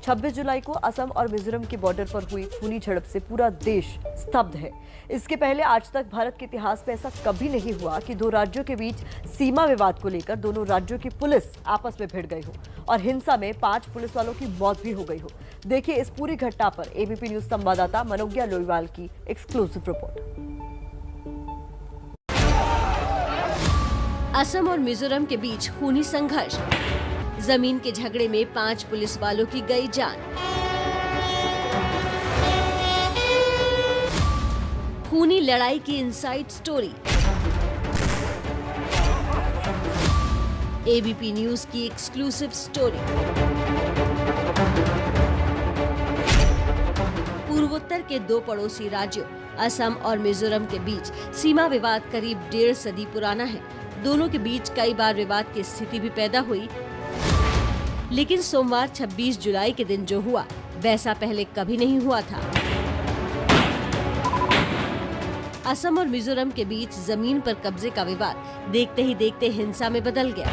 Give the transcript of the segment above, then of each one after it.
26 जुलाई को असम और मिजोरम के बॉर्डर पर हुई खूनी झड़प से पूरा देश स्तब्ध है। इसके पहले आज तक भारत के इतिहास में ऐसा कभी नहीं हुआ कि दो राज्यों के बीच सीमा विवाद को लेकर दोनों राज्यों की पुलिस आपस में भिड़ गई हो और हिंसा में 5 पुलिस वालों की मौत भी हो गई हो। देखिए इस पूरी घटना पर एबीपी न्यूज संवाददाता मनोज्ञा लोईवाल की एक्सक्लूसिव रिपोर्ट। असम और मिजोरम के बीच खूनी संघर्ष, जमीन के झगड़े में 5 पुलिस वालों की गई जान। खूनी लड़ाई की इनसाइड स्टोरी। एबीपी न्यूज की एक्सक्लूसिव स्टोरी। पूर्वोत्तर के 2 पड़ोसी राज्यों असम और मिजोरम के बीच सीमा विवाद करीब 1.5 सदी पुराना है। दोनों के बीच कई बार विवाद की स्थिति भी पैदा हुई, लेकिन सोमवार 26 जुलाई के दिन जो हुआ वैसा पहले कभी नहीं हुआ था। असम और मिजोरम के बीच जमीन पर कब्जे का विवाद देखते ही देखते हिंसा में बदल गया।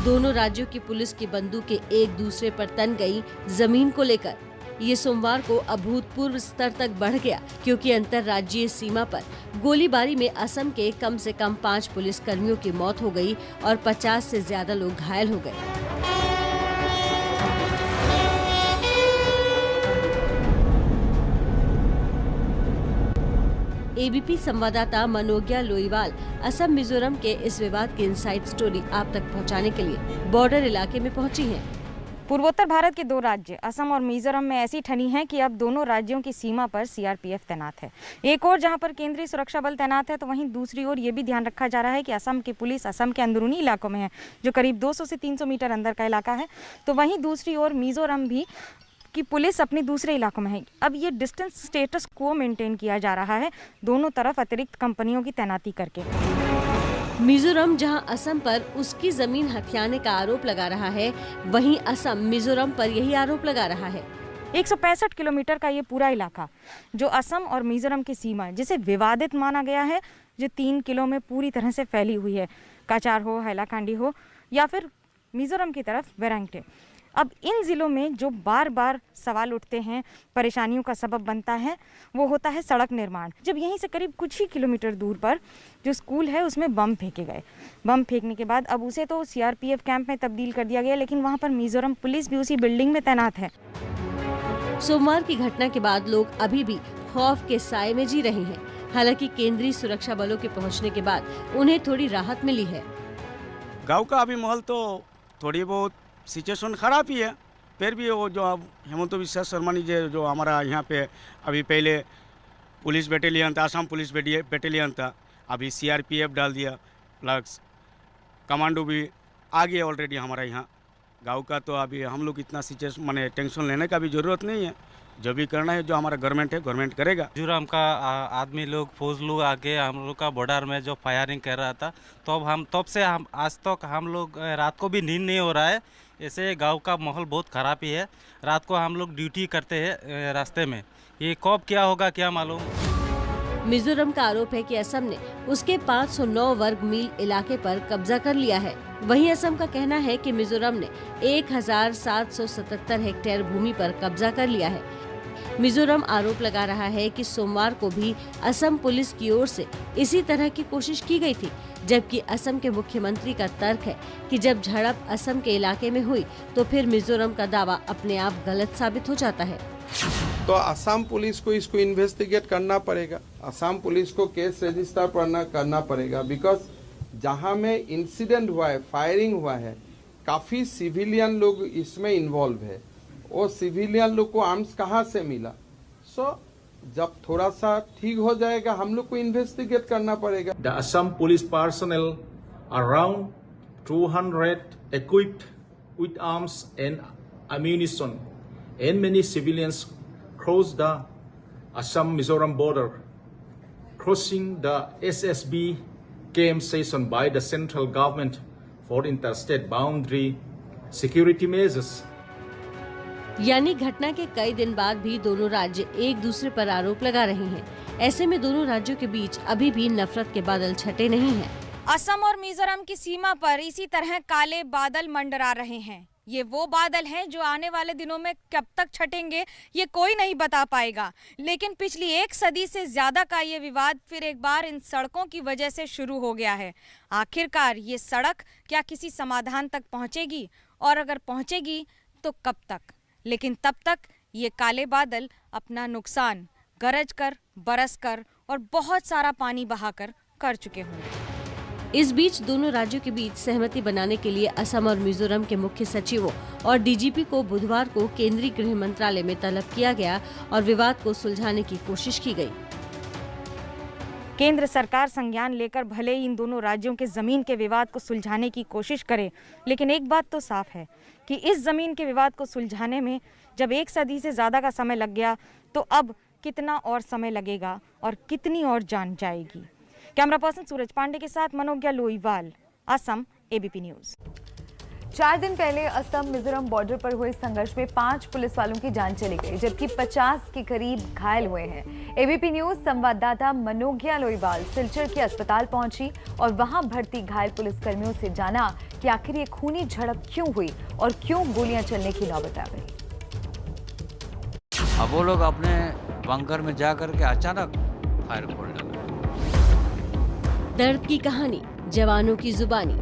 दोनों राज्यों की पुलिस की बंदूकें एक दूसरे पर तन गई जमीन को लेकर। ये सोमवार को अभूतपूर्व स्तर तक बढ़ गया, क्योंकि अंतर्राज्यीय सीमा पर गोलीबारी में असम के कम से कम 5 पुलिस कर्मियों की मौत हो गई और 50 से ज्यादा लोग घायल हो गए। एबीपी संवाददाता मनोज्ञा लोईवाल असम मिजोरम के इस विवाद की इनसाइड स्टोरी आप तक पहुंचाने के लिए बॉर्डर इलाके में पहुंची हैं। पूर्वोत्तर भारत के 2 राज्य असम और मिजोरम में ऐसी ठनी है कि अब दोनों राज्यों की सीमा पर सीआरपीएफ तैनात है। एक और जहां पर केंद्रीय सुरक्षा बल तैनात है, तो वहीं दूसरी ओर ये भी ध्यान रखा जा रहा है कि असम की पुलिस असम के अंदरूनी इलाकों में है, जो करीब 200 से 300 मीटर अंदर का इलाका है। तो वहीं दूसरी ओर मिजोरम भी की पुलिस अपने दूसरे इलाकों में है। अब ये डिस्टेंस स्टेटस को मेंटेन किया जा रहा है, दोनों तरफ अतिरिक्त कंपनियों की तैनाती करके। मिजोरम जहां असम पर उसकी जमीन हथियाने का आरोप लगा रहा है, वहीं असम मिजोरम पर यही आरोप लगा रहा है। 165 किलोमीटर का ये पूरा इलाका जो असम और मिजोरम की सीमा, जिसे विवादित माना गया है, जो 3 किलो में पूरी तरह से फैली हुई है, काचार हो, हैलाकांडी हो या फिर मिजोरम की तरफ वेरांगटे। अब इन जिलों में जो बार बार सवाल उठते हैं, परेशानियों का सबब बनता है, वो होता है सड़क निर्माण। जब यहीं से करीब कुछ ही किलोमीटर दूर पर जो स्कूल है उसमें बम फेंके गए। बम फेंकने के बाद अब उसे तो सीआरपीएफ कैंप में तब्दील कर दिया गया, लेकिन वहां पर मिजोरम पुलिस भी उसी बिल्डिंग में तैनात है। सोमवार की घटना के बाद लोग अभी भी खौफ के साए में जी रहे हैं। हालांकि केंद्रीय सुरक्षा बलों के पहुंचने के बाद उन्हें थोड़ी राहत मिली है। गाँव का अभी माहौल तो थोड़ी बहुत सिचुएशन खराब ही है, फिर भी वो जो अब हेमंत बिस्वा शर्मा जी जो हमारा यहाँ पे अभी पहले पुलिस बटालियन था, असम पुलिस बटालियन था, अभी सीआरपीएफ डाल दिया, प्लस कमांडो भी आ गया ऑलरेडी हमारा यहाँ गांव का। तो अभी हम लोग इतना सिचुएशन माने टेंशन लेने का भी ज़रूरत नहीं है। जो भी करना है, जो हमारा गवर्नमेंट है, गवर्नमेंट करेगा। मिजोरम का आदमी लोग, फौज लोग आके हम लोग का बॉर्डर में जो फायरिंग कर रहा था, तब से हम आज तक हम लोग रात को भी नींद नहीं हो रहा है। ऐसे गांव का माहौल बहुत ख़राब ही है। रात को हम लोग ड्यूटी करते हैं रास्ते में, ये कब क्या होगा क्या मालूम। मिजोरम का आरोप है कि असम ने उसके 509 वर्ग मील इलाके पर कब्जा कर लिया है। वहीं असम का कहना है कि मिजोरम ने 1777 हेक्टेयर भूमि पर कब्जा कर लिया है। मिजोरम आरोप लगा रहा है कि सोमवार को भी असम पुलिस की ओर से इसी तरह की कोशिश की गई थी, जबकि असम के मुख्यमंत्री का तर्क है कि जब झड़प असम के इलाके में हुई तो फिर मिजोरम का दावा अपने आप गलत साबित हो जाता है। तो असम पुलिस को इसको इन्वेस्टिगेट करना पड़ेगा, असम पुलिस को केस रजिस्टर करना पड़ेगा, बिकॉज जहां में इंसिडेंट हुआ है, फायरिंग हुआ है, काफी सिविलियन लोग इसमें इन्वॉल्व है। वो सिविलियन लोग को आर्म्स कहाँ से मिला? जब थोड़ा सा ठीक हो जाएगा हम लोग को इन्वेस्टिगेट करना पड़ेगा। The Assam police personnel around 200 equipped with arms and ammunition, and many civilians crossed the Assam-Mizoram border, crossing the SSB camp station by the central government for interstate boundary security measures. यानी घटना के कई दिन बाद भी दोनों राज्य एक दूसरे पर आरोप लगा रहे हैं। ऐसे में दोनों राज्यों के बीच अभी भी नफरत के बादल छटे नहीं हैं। असम और मिजोरम की सीमा पर इसी तरह काले बादल मंडरा रहे हैं। ये वो बादल हैं जो आने वाले दिनों में कब तक छटेंगे ये कोई नहीं बता पाएगा। लेकिन पिछली 1 सदी से ज्यादा का ये विवाद फिर एक बार इन सड़कों की वजह से शुरू हो गया है। आखिरकार ये सड़क क्या किसी समाधान तक पहुंचेगी, और अगर पहुंचेगी तो कब तक? लेकिन तब तक ये काले बादल अपना नुकसान गरज कर, बरस कर और बहुत सारा पानी बहाकर कर चुके होंगे। इस बीच दोनों राज्यों के बीच सहमति बनाने के लिए असम और मिजोरम के मुख्य सचिवों और डीजीपी को बुधवार को केंद्रीय गृह मंत्रालय में तलब किया गया और विवाद को सुलझाने की कोशिश की गई। केंद्र सरकार संज्ञान लेकर भले ही इन दोनों राज्यों के जमीन के विवाद को सुलझाने की कोशिश करे, लेकिन एक बात तो साफ है कि इस जमीन के विवाद को सुलझाने में जब 1 सदी से ज्यादा का समय लग गया, तो अब कितना और समय लगेगा और कितनी और जान जाएगी। कैमरा पर्सन सूरज पांडे के साथ मनोज्ञा लोईवाल, असम, एबीपी न्यूज। 4 दिन पहले असम मिजोरम बॉर्डर पर हुए संघर्ष में 5 पुलिस वालों की जान चली गई, जबकि 50 के करीब घायल हुए हैं। एबीपी न्यूज संवाददाता मनोज्ञा लोईवाल सिलचर के अस्पताल पहुंची और वहां भर्ती घायल पुलिसकर्मियों से जाना कि आखिर ये खूनी झड़प क्यों हुई और क्यों गोलियां चलने की नौबत आ गई। अब वो लोग अपने बंकर में जाकर के अचानक फायर खोल डाला। दर्द की कहानी, जवानों की जुबानी।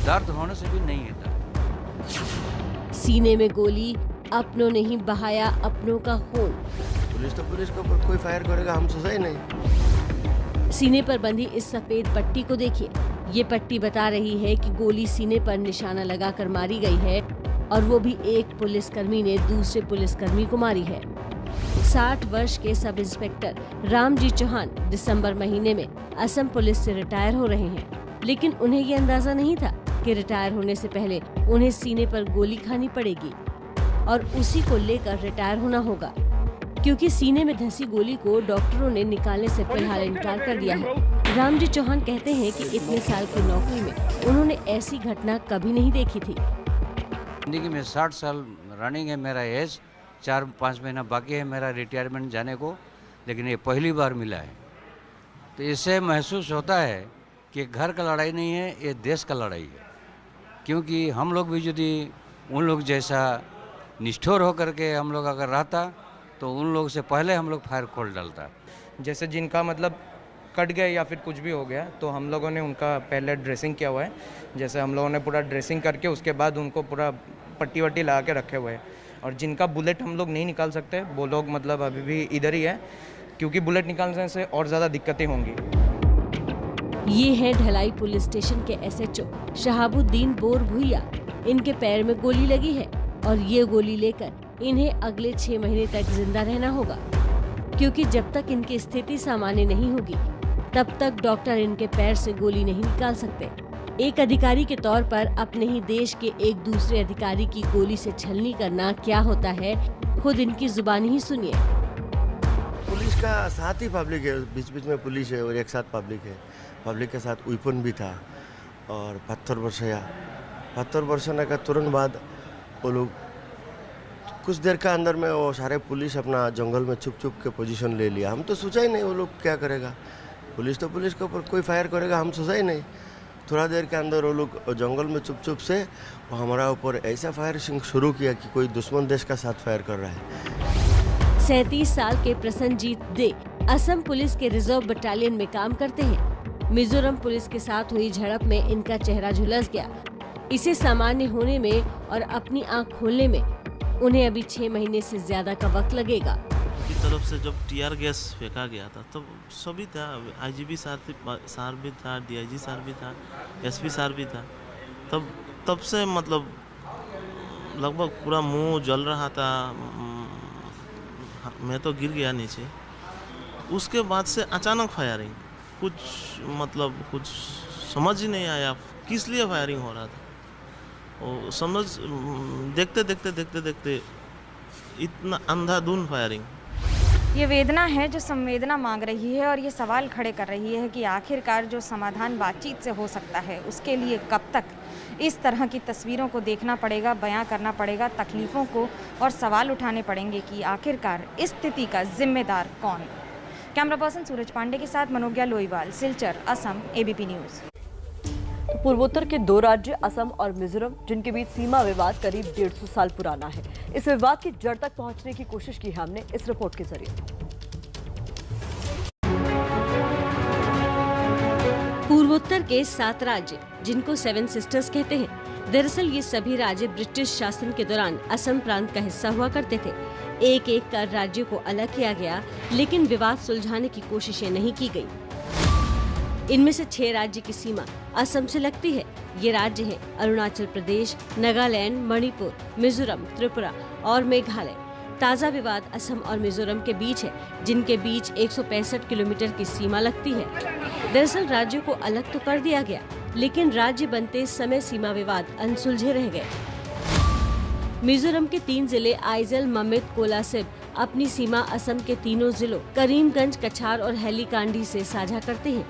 दर्द होने से भी नहीं होता। सीने में गोली, अपनों ने ही बहाया अपनों का खून। पुलिस के ऊपर कोई फायर करेगा, हम सोचा ही नहीं। सीने पर बंधी इस सफेद पट्टी को देखिए। ये पट्टी बता रही है कि गोली सीने पर निशाना लगाकर मारी गई है, और वो भी एक पुलिसकर्मी ने दूसरे पुलिसकर्मी को मारी है। 60 वर्ष के सब इंस्पेक्टर रामजी चौहान दिसंबर महीने में असम पुलिस से रिटायर हो रहे हैं, लेकिन उन्हें ये अंदाजा नहीं था कि रिटायर होने से पहले उन्हें सीने पर गोली खानी पड़ेगी और उसी को लेकर रिटायर होना होगा, क्योंकि सीने में धंसी गोली को डॉक्टरों ने निकालने से फिलहाल इनकार कर दिया है। रामजी चौहान कहते हैं कि इतने साल की नौकरी में उन्होंने ऐसी घटना कभी नहीं देखी थी। जिंदगी में 60 साल रनिंग है मेरा एज, 4-5 महीना बाकी है मेरा रिटायरमेंट जाने को, लेकिन ये पहली बार मिला है। तो इससे महसूस होता है कि घर का लड़ाई नहीं है, ये देश का लड़ाई है। क्योंकि हम लोग भी यदि उन लोग जैसा निष्ठुर होकर के हम लोग अगर रहता, तो उन लोग से पहले हम लोग फायर खोल डालता। जैसे जिनका मतलब कट गए या फिर कुछ भी हो गया, तो हम लोगों ने उनका पहले ड्रेसिंग किया हुआ है। जैसे हम लोगों ने पूरा ड्रेसिंग करके उसके बाद उनको पूरा पट्टी वट्टी लगा के रखे हुए हैं। और जिनका बुलेट हम लोग नहीं निकाल सकते, वो लोग मतलब अभी भी इधर ही है, क्योंकि बुलेट निकालने से और ज़्यादा दिक्कतें होंगी। ये है ढलाई पुलिस स्टेशन के एसएचओ शहाबुद्दीन बोर भुइया। इनके पैर में गोली लगी है और ये गोली लेकर इन्हें अगले 6 महीने तक जिंदा रहना होगा, क्योंकि जब तक इनकी स्थिति सामान्य नहीं होगी तब तक डॉक्टर इनके पैर से गोली नहीं निकाल सकते। एक अधिकारी के तौर पर अपने ही देश के एक दूसरे अधिकारी की गोली से छलनी करना क्या होता है, खुद इनकी जुबानी ही सुनिए। पुलिस का साथ ही पब्लिक है, बीच बीच में पुलिस है और एक साथ पब्लिक है। पब्लिक के साथ वेपन भी था और पत्थर बरसाने का तुरंत बाद वो लोग कुछ देर का अंदर में वो सारे पुलिस अपना जंगल में छुप के पोजीशन ले लिया। हम तो सोचा ही नहीं वो लोग क्या करेगा। पुलिस के ऊपर कोई फायर करेगा, हम सोचा ही नहीं। थोड़ा देर के अंदर वो लोग जंगल में चुप से वो हमारा ऊपर ऐसा फायर शुरू किया कि कोई दुश्मन देश का साथ फायर कर रहा है। 37 साल के प्रसन्नजीत दे असम पुलिस के रिजर्व बटालियन में काम करते हैं। मिजोरम पुलिस के साथ हुई झड़प में इनका चेहरा झुलस गया। इसे सामान्य होने में और अपनी आंख खोलने में उन्हें अभी 6 महीने से ज्यादा का वक्त लगेगा। की तरफ से जब टीआर गैस फेंका गया था तब सभी था, आईजीपी सार भी था, डीआईजी सार भी था, एसपी सार भी था। तब से मतलब लगभग पूरा मुंह जल रहा था, मैं तो गिर गया नीचे। उसके बाद से अचानक फायरिंग, कुछ समझ ही नहीं आया किस लिए फायरिंग हो रहा था। और समझ देखते इतना अंधाधुंध फायरिंग। ये वेदना है जो संवेदना मांग रही है और ये सवाल खड़े कर रही है कि आखिरकार जो समाधान बातचीत से हो सकता है उसके लिए कब तक इस तरह की तस्वीरों को देखना पड़ेगा, बयां करना पड़ेगा, तकलीफ़ों को, और सवाल उठाने पड़ेंगे कि आखिरकार इस स्थिति का जिम्मेदार कौन। कैमरा पर्सन सूरज पांडे के साथ मनोज्ञा लोईवाल, सिलचर, असम, एबीपी न्यूज़। तो पूर्वोत्तर के दो राज्य असम और मिजोरम, जिनके बीच सीमा विवाद करीब 150 साल पुराना है, इस विवाद की जड़ तक पहुंचने की कोशिश की है हमने इस रिपोर्ट के जरिए। पूर्वोत्तर के 7 राज्य, जिनको 7 सिस्टर्स कहते हैं, दरअसल ये सभी राज्य ब्रिटिश शासन के दौरान असम प्रांत का हिस्सा हुआ करते थे। एक एक कर राज्यों को अलग किया गया, लेकिन विवाद सुलझाने की कोशिशें नहीं की गई। इनमें से 6 राज्य की सीमा असम से लगती है। ये राज्य हैं अरुणाचल प्रदेश, नागालैंड, मणिपुर, मिजोरम, त्रिपुरा और मेघालय। ताज़ा विवाद असम और मिजोरम के बीच है, जिनके बीच 165 किलोमीटर की सीमा लगती है। दरअसल राज्यों को अलग तो कर दिया गया, लेकिन राज्य बनते समय सीमा विवाद अनसुलझे रह गए। मिजोरम के 3 जिले आइजल, ममित, कोलासिब अपनी सीमा असम के तीनों जिलों करीमगंज, कछार और हैलीकांडी से साझा करते हैं।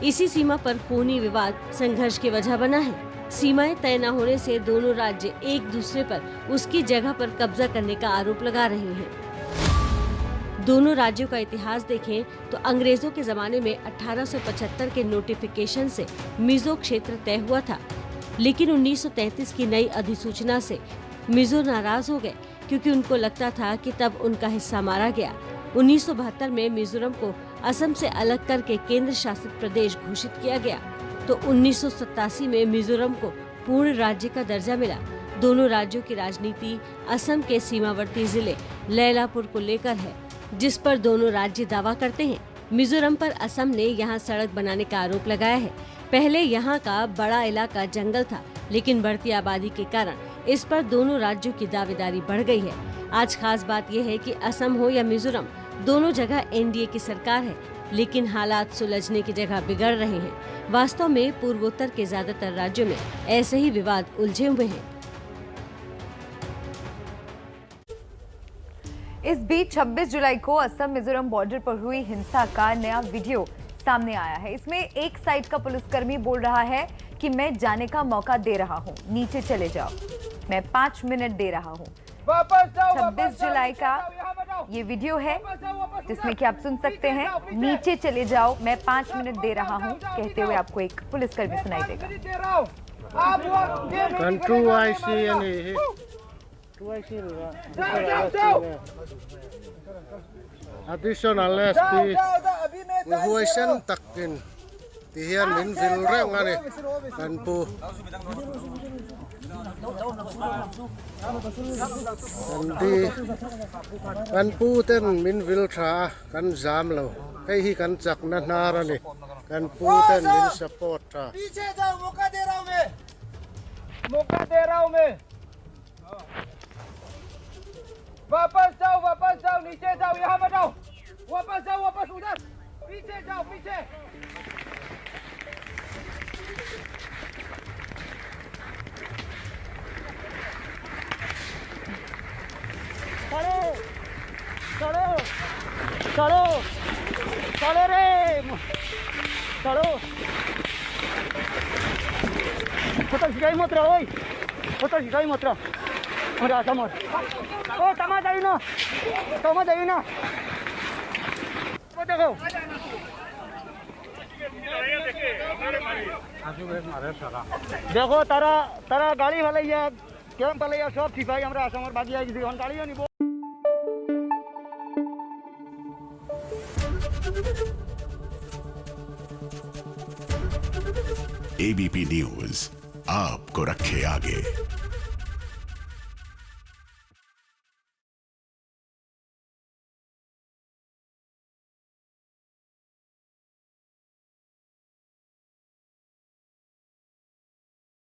इसी सीमा पर खूनी विवाद संघर्ष की वजह बना है। सीमाएं तय न होने से दोनों राज्य एक दूसरे पर उसकी जगह पर कब्जा करने का आरोप लगा रहे हैं। दोनों राज्यों का इतिहास देखें तो अंग्रेजों के जमाने में 1875 के नोटिफिकेशन से मिजो क्षेत्र तय हुआ था, लेकिन 1933 की नई अधिसूचना से मिजो नाराज हो गए, क्योंकि उनको लगता था कि तब उनका हिस्सा मारा गया। 1972 में मिजोरम को असम से अलग करके केंद्र शासित प्रदेश घोषित किया गया, तो 1987 में मिजोरम को पूर्ण राज्य का दर्जा मिला। दोनों राज्यों की राजनीति असम के सीमावर्ती जिले लैलापुर को लेकर है, जिस पर दोनों राज्य दावा करते हैं। मिजोरम पर असम ने यहां सड़क बनाने का आरोप लगाया है। पहले यहां का बड़ा इलाका जंगल था, लेकिन बढ़ती आबादी के कारण इस पर दोनों राज्यों की दावेदारी बढ़ गई है। आज खास बात यह है कि असम हो या मिजोरम, दोनों जगह एनडीए की सरकार है, लेकिन हालात सुलझने की जगह बिगड़ रहे हैं। वास्तव में पूर्वोत्तर के ज्यादातर राज्यों में ऐसे ही विवाद उलझे हुए हैं। इस बीच 26 जुलाई को असम मिजोरम बॉर्डर पर हुई हिंसा का नया वीडियो सामने आया है। इसमें एक साइड का पुलिसकर्मी बोल रहा है कि मैं जाने का मौका दे रहा हूं, नीचे चले जाओ, मैं 5 मिनट दे रहा हूं। 26 जुलाई का ये वीडियो है, जिसमें कि आप सुन सकते हैं, नीचे चले जाओ, मैं 5 मिनट दे रहा हूं कहते हुए आपको एक पुलिसकर्मी सुनाई देगा। additional SB huaisen takin tihian min vilre ngani kanpu di kanpu ten min vil tha kan jam lo kai hi kan chak na narani kanpu ten min support tha पीछे जाओ मौका दे रहा हूं मैं वापस जाओ नीचे जाओ, यहाँ मत आओ, वापस जाओ, वापस उधर, पीछे जाओ, पीछे। चलो रे, चलो। फोटो शिकाई मत रहो, फोटो शिकाई मत रहो। अरे आजा मत, ओ तमा जाइए ना, वो देखो। देखो तारा गाड़ी वाले या कैंप वाले या सब सिपाही हमरा असमर बाजी आई किसी गाड़ी नहीं। एबीपी न्यूज आपको रखे आगे।